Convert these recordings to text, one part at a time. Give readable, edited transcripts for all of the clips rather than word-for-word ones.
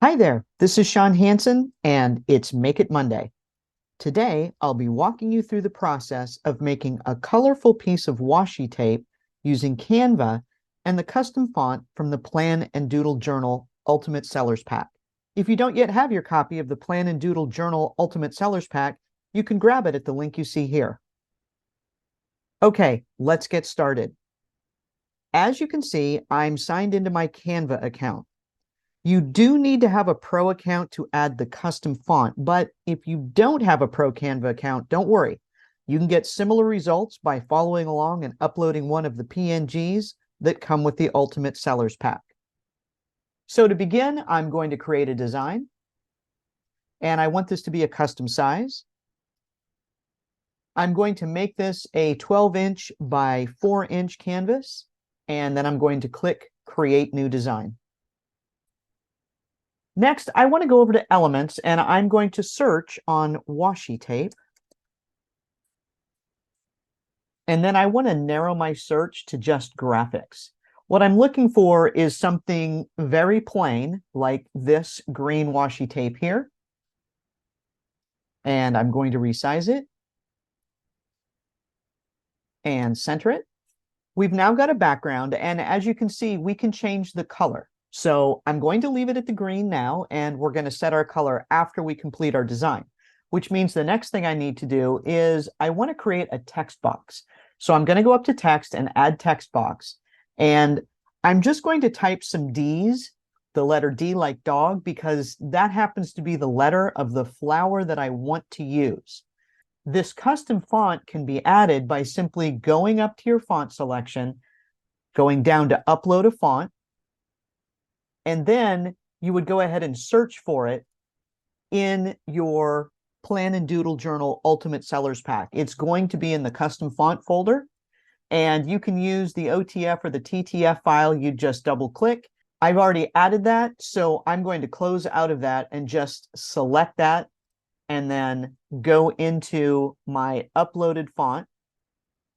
Hi there, this is Shawn Hansen, and it's Make It Monday. Today, I'll be walking you through the process of making a colorful piece of washi tape using Canva and the custom font from the Plan and Doodle Journal Ultimate Sellers Pack. If you don't yet have your copy of the Plan and Doodle Journal Ultimate Sellers Pack, you can grab it at the link you see here. Okay, let's get started. As you can see, I'm signed into my Canva account. You do need to have a pro account to add the custom font, but if you don't have a pro Canva account, don't worry. You can get similar results by following along and uploading one of the PNGs that come with the Ultimate Sellers Pack. So to begin, I'm going to create a design, and I want this to be a custom size. I'm going to make this a 12-inch by 4-inch canvas, and then I'm going to click Create New Design. Next, I want to go over to Elements, and I'm going to search on washi tape. And then I want to narrow my search to just graphics. What I'm looking for is something very plain, like this green washi tape here. And I'm going to resize it and center it. We've now got a background, and as you can see, we can change the color. So I'm going to leave it at the green now, and we're going to set our color after we complete our design, which means the next thing I need to do is I want to create a text box. So I'm going to go up to text and add text box, and I'm just going to type some D's, the letter D like dog, because that happens to be the letter of the flower that I want to use. This custom font can be added by simply going up to your font selection, going down to upload a font, and then you would go ahead and search for it in your Plan and Doodle Journal Ultimate Sellers Pack. It's going to be in the custom font folder, and you can use the OTF or the TTF file. You just double click. I've already added that, so I'm going to close out of that and just select that and then go into my uploaded font.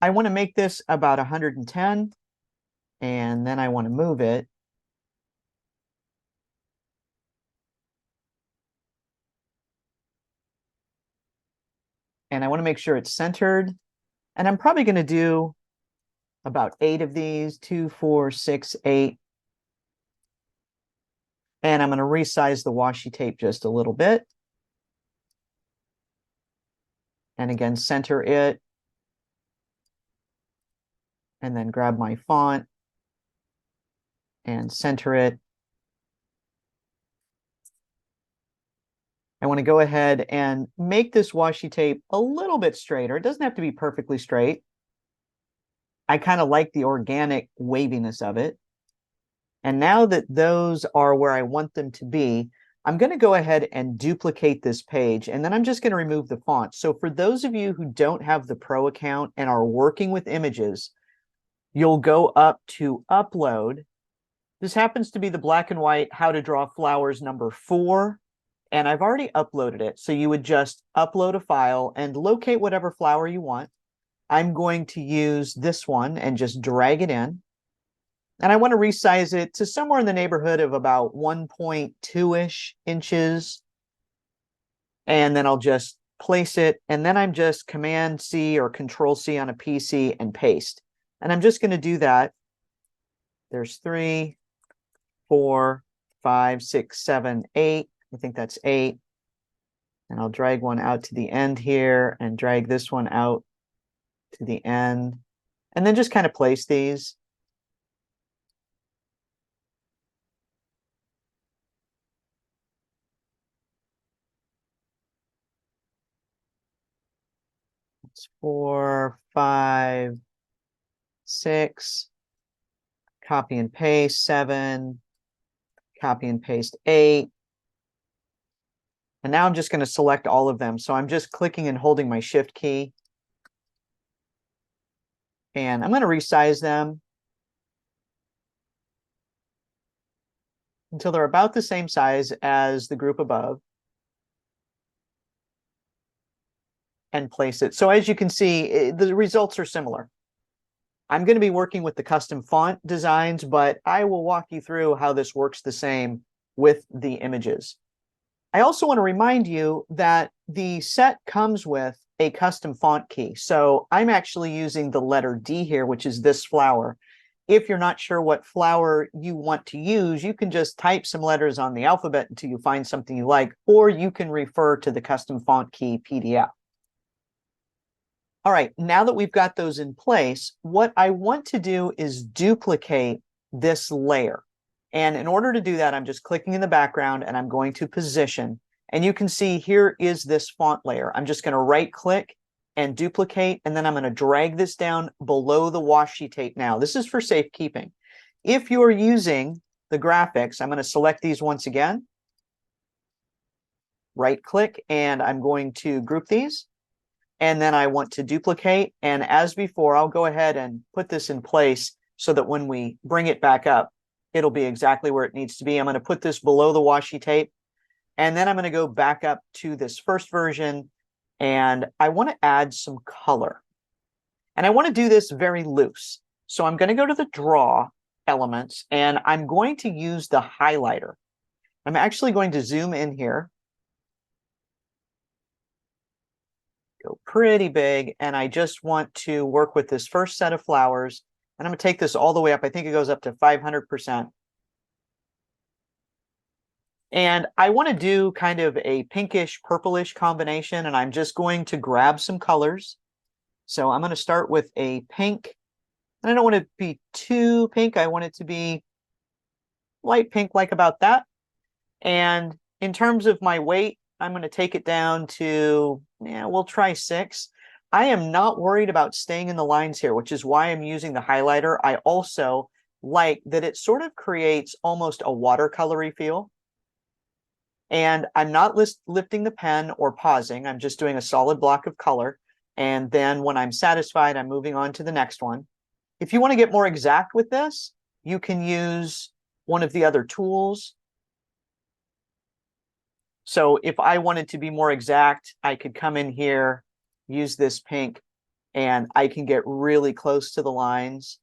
I want to make this about 110, and then I want to move it. And I want to make sure it's centered. And I'm probably going to do about 8 of these, 2, 4, 6, 8. And I'm going to resize the washi tape just a little bit. And again, center it. And then grab my font and center it. I want to go ahead and make this washi tape a little bit straighter. It doesn't have to be perfectly straight. I kind of like the organic waviness of it. And now that those are where I want them to be, I'm going to go ahead and duplicate this page, and then I'm just going to remove the font. So for those of you who don't have the pro account and are working with images, you'll go up to Upload. This happens to be the black and white How to Draw Flowers number 4. And I've already uploaded it. So you would just upload a file and locate whatever flower you want. I'm going to use this one and just drag it in. And I want to resize it to somewhere in the neighborhood of about 1.2-ish inches. And then I'll just place it. And then I'm just Command C or Control C on a PC and paste. And I'm just going to do that. There's 3, 4, 5, 6, 7, 8. I think that's 8. And I'll drag one out to the end here and drag this one out to the end. And then just kind of place these. That's 4, 5, 6. Copy and paste 7. Copy and paste 8. And now I'm just going to select all of them. So I'm just clicking and holding my Shift key. And I'm going to resize them until they're about the same size as the group above. And place it. So as you can see, the results are similar. I'm going to be working with the custom font designs, but I will walk you through how this works the same with the images. I also want to remind you that the set comes with a custom font key. So I'm actually using the letter D here, which is this flower. If you're not sure what flower you want to use, you can just type some letters on the alphabet until you find something you like, or you can refer to the custom font key PDF. All right, now that we've got those in place, what I want to do is duplicate this layer. And in order to do that, I'm just clicking in the background and I'm going to position. And you can see here is this font layer. I'm just going to right click and duplicate, and then I'm going to drag this down below the washi tape now. This is for safekeeping. If you're using the graphics, I'm going to select these once again, right click, and I'm going to group these. And then I want to duplicate. And as before, I'll go ahead and put this in place so that when we bring it back up, it'll be exactly where it needs to be. I'm going to put this below the washi tape. And then I'm going to go back up to this first version. And I want to add some color. And I want to do this very loose. So I'm going to go to the draw elements and I'm going to use the highlighter. I'm actually going to zoom in here. Go pretty big, and I just want to work with this first set of flowers, and I'm going to take this all the way up. I think it goes up to 500%. And I want to do kind of a pinkish purplish combination, and I'm just going to grab some colors. So I'm going to start with a pink, and I don't want it to be too pink. I want it to be light pink, like about that. And in terms of my weight, I'm going to take it down to, we'll try 6. I am not worried about staying in the lines here, which is why I'm using the highlighter. I also like that it sort of creates almost a watercolory feel. And I'm not lifting the pen or pausing. I'm just doing a solid block of color. And then when I'm satisfied, I'm moving on to the next one. If you want to get more exact with this, you can use one of the other tools. So if I wanted to be more exact, I could come in here, use this pink, and I can get really close to the lines.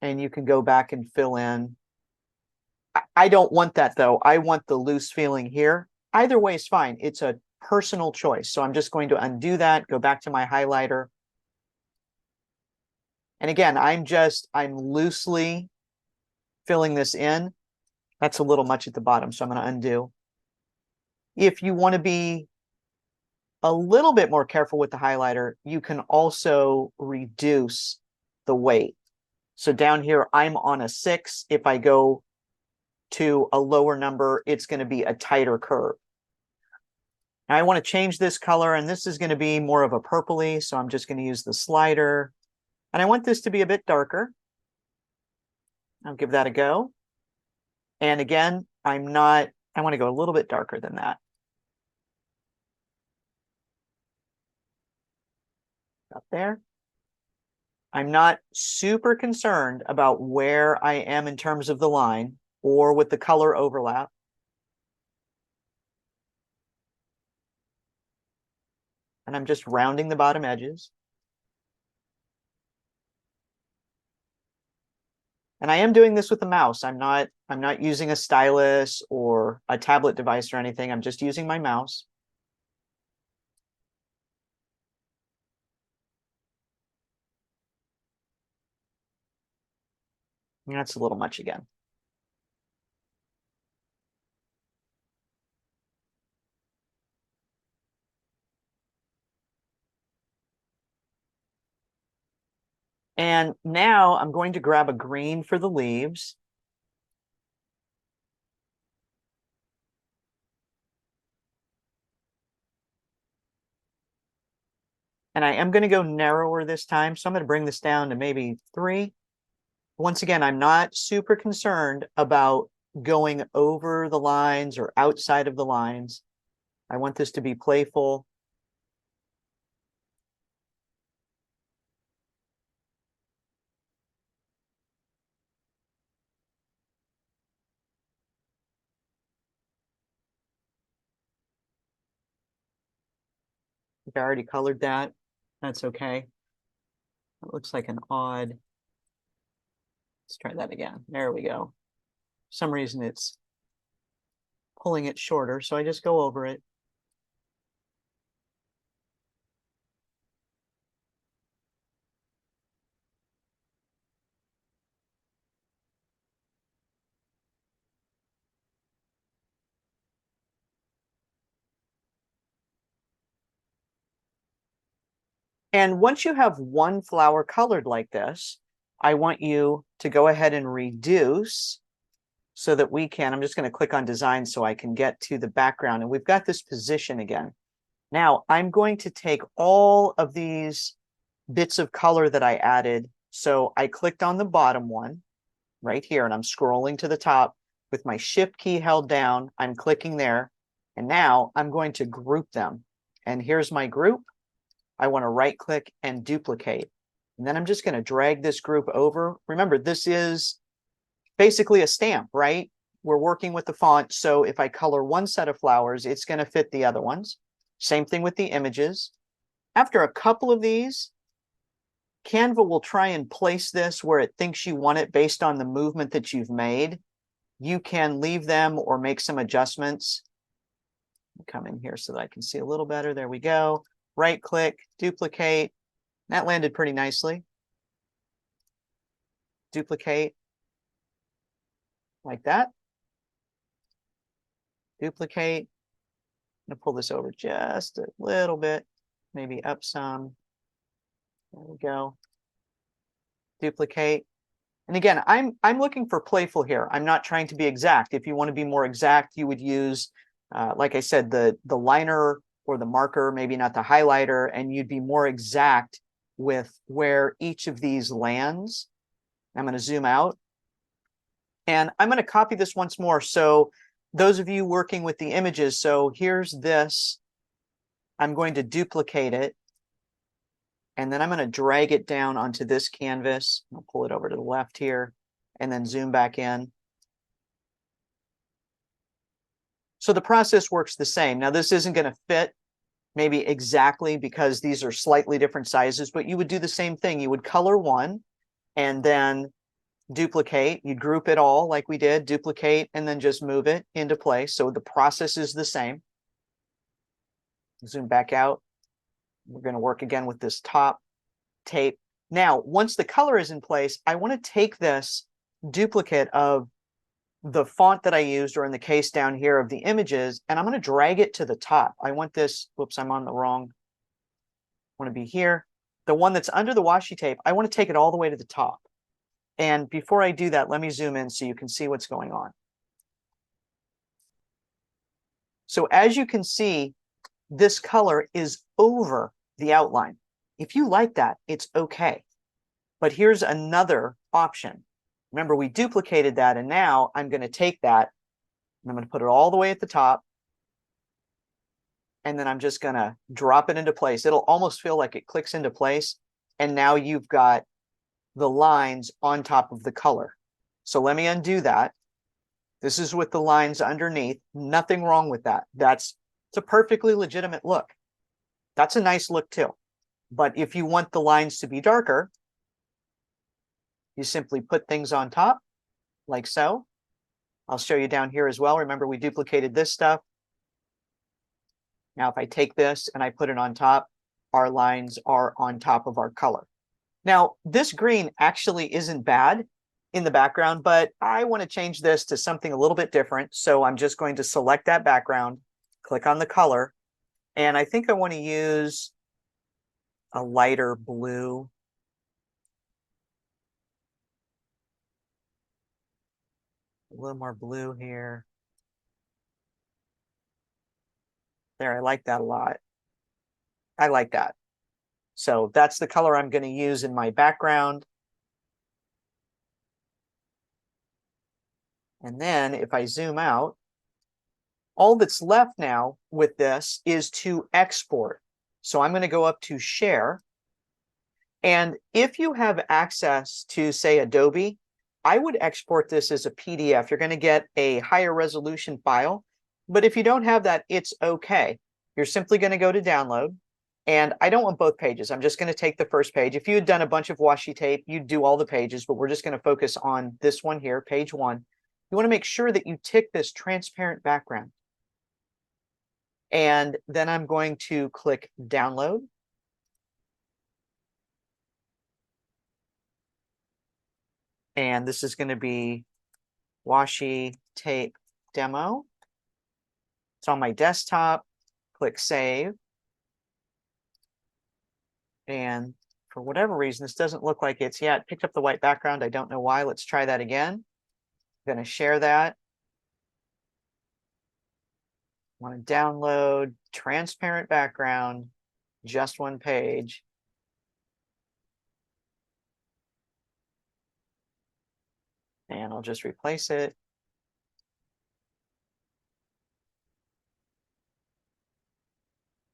And you can go back and fill in. I don't want that, though. I want the loose feeling here. Either way is fine. It's a personal choice. So I'm just going to undo that, go back to my highlighter. And again, I'm loosely filling this in. That's a little much at the bottom, so I'm going to undo. If you want to be a little bit more careful with the highlighter, you can also reduce the weight. So down here, I'm on a 6. If I go to a lower number, it's going to be a tighter curve. Now I want to change this color, and this is going to be more of a purpley, so I'm just going to use the slider. And I want this to be a bit darker. I'll give that a go. And again, I want to go a little bit darker than that. Up there. I'm not super concerned about where I am in terms of the line or with the color overlap. And I'm just rounding the bottom edges. And I am doing this with a mouse. I'm not using a stylus or a tablet device or anything. I'm just using my mouse. And that's a little much again. And now I'm going to grab a green for the leaves. And I am going to go narrower this time. So I'm going to bring this down to maybe 3. Once again, I'm not super concerned about going over the lines or outside of the lines. I want this to be playful. I already colored that. That's okay. It looks like an odd Let's try that again. There we go. For some reason it's pulling it shorter, so I just go over it. And once you have one flower colored like this, I want you to go ahead and reduce so that we can, I'm just going to click on design so I can get to the background. And we've got this position again. Now I'm going to take all of these bits of color that I added. So I clicked on the bottom one right here, and I'm scrolling to the top with my shift key held down. I'm clicking there. And now I'm going to group them. And here's my group. I want to right click and duplicate. And then I'm just going to drag this group over. Remember, this is basically a stamp, right? We're working with the font. So if I color one set of flowers, it's going to fit the other ones. Same thing with the images. After a couple of these, Canva will try and place this where it thinks you want it based on the movement that you've made. You can leave them or make some adjustments. Come in here so that I can see a little better. There we go. Right click, duplicate. That landed pretty nicely. Duplicate like that. Duplicate. I'm gonna pull this over just a little bit, maybe up some. There we go. Duplicate. And again, I'm looking for playful here. I'm not trying to be exact. If you want to be more exact, you would use, like I said, the liner or the marker, maybe not the highlighter, and you'd be more exact with where each of these lands. I'm going to zoom out. And I'm going to copy this once more. So those of you working with the images, so here's this. I'm going to duplicate it. And then I'm going to drag it down onto this canvas. I'll pull it over to the left here and then zoom back in. So the process works the same. Now, this isn't going to fit maybe exactly because these are slightly different sizes, but you would do the same thing. You would color one and then duplicate. You'd group it all like we did, duplicate, and then just move it into place. So the process is the same. Zoom back out. We're going to work again with this top tape. Now, once the color is in place, I want to take this duplicate of the font that I used, or in the case down here of the images, and I'm going to drag it to the top. I want this, whoops, I'm on the wrong, I want to be here. The one that's under the washi tape, I want to take it all the way to the top. And before I do that, let me zoom in so you can see what's going on. So as you can see, this color is over the outline. If you like that, it's okay. But here's another option. Remember, we duplicated that, and now I'm going to take that, and I'm going to put it all the way at the top, and then I'm just going to drop it into place. It'll almost feel like it clicks into place, and now you've got the lines on top of the color. So let me undo that. This is with the lines underneath. Nothing wrong with that. It's a perfectly legitimate look. That's a nice look too. But if you want the lines to be darker, you simply put things on top like so. I'll show you down here as well. Remember, we duplicated this stuff. Now, if I take this and I put it on top, our lines are on top of our color. Now, this green actually isn't bad in the background, but I want to change this to something a little bit different. So I'm just going to select that background, click on the color, and I think I want to use a lighter blue. A little more blue here. There, I like that a lot. I like that. So that's the color I'm going to use in my background. And then if I zoom out, all that's left now with this is to export. So I'm going to go up to Share. And if you have access to, say, Adobe, I would export this as a PDF. You're going to get a higher resolution file. But if you don't have that, it's okay. You're simply going to go to Download. And I don't want both pages. I'm just going to take the first page. If you had done a bunch of washi tape, you'd do all the pages, but we're just going to focus on this one here, page 1. You want to make sure that you tick this transparent background. And then I'm going to click download. And this is going to be Washi Tape demo. It's on my desktop. Click save. And for whatever reason, this doesn't look like it's yet picked up the white background. I don't know why. Let's try that again. I'm going to share that. I want to download transparent background, just one page. And I'll just replace it.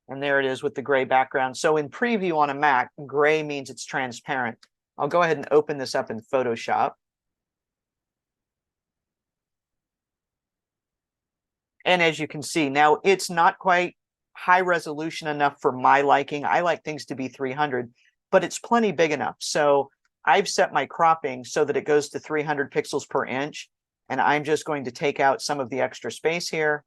And there it is with the gray background. So in preview on a Mac, gray means it's transparent. I'll go ahead and open this up in Photoshop. And as you can see, now it's not quite high resolution enough for my liking. I like things to be 300, but it's plenty big enough. So I've set my cropping so that it goes to 300 pixels per inch. And I'm just going to take out some of the extra space here.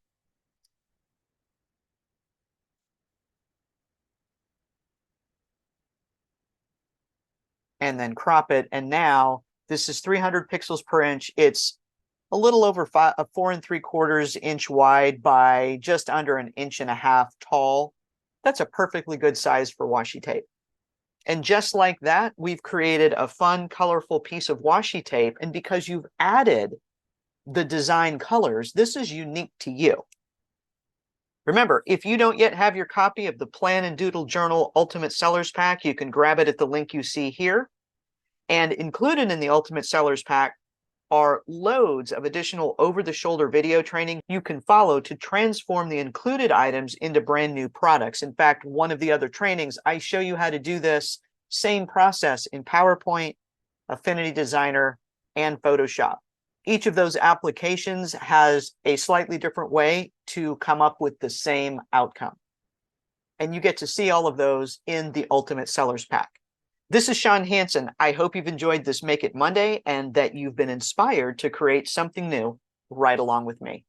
And then crop it. And now this is 300 pixels per inch. It's a little over 4 3/4 inch wide by just under 1.5 inches tall. That's a perfectly good size for washi tape. And just like that, we've created a fun, colorful piece of washi tape. And because you've added the design colors, this is unique to you. Remember, if you don't yet have your copy of the Plan and Doodle Journal Ultimate Sellers Pack, you can grab it at the link you see here. And included in the Ultimate Sellers Pack are loads of additional over-the-shoulder video training you can follow to transform the included items into brand new products. In fact, one of the other trainings, I show you how to do this same process in PowerPoint, Affinity Designer, and Photoshop. Each of those applications has a slightly different way to come up with the same outcome. And you get to see all of those in the Ultimate Sellers Pack. This is Shawn Hansen. I hope you've enjoyed this Make It Monday and that you've been inspired to create something new right along with me.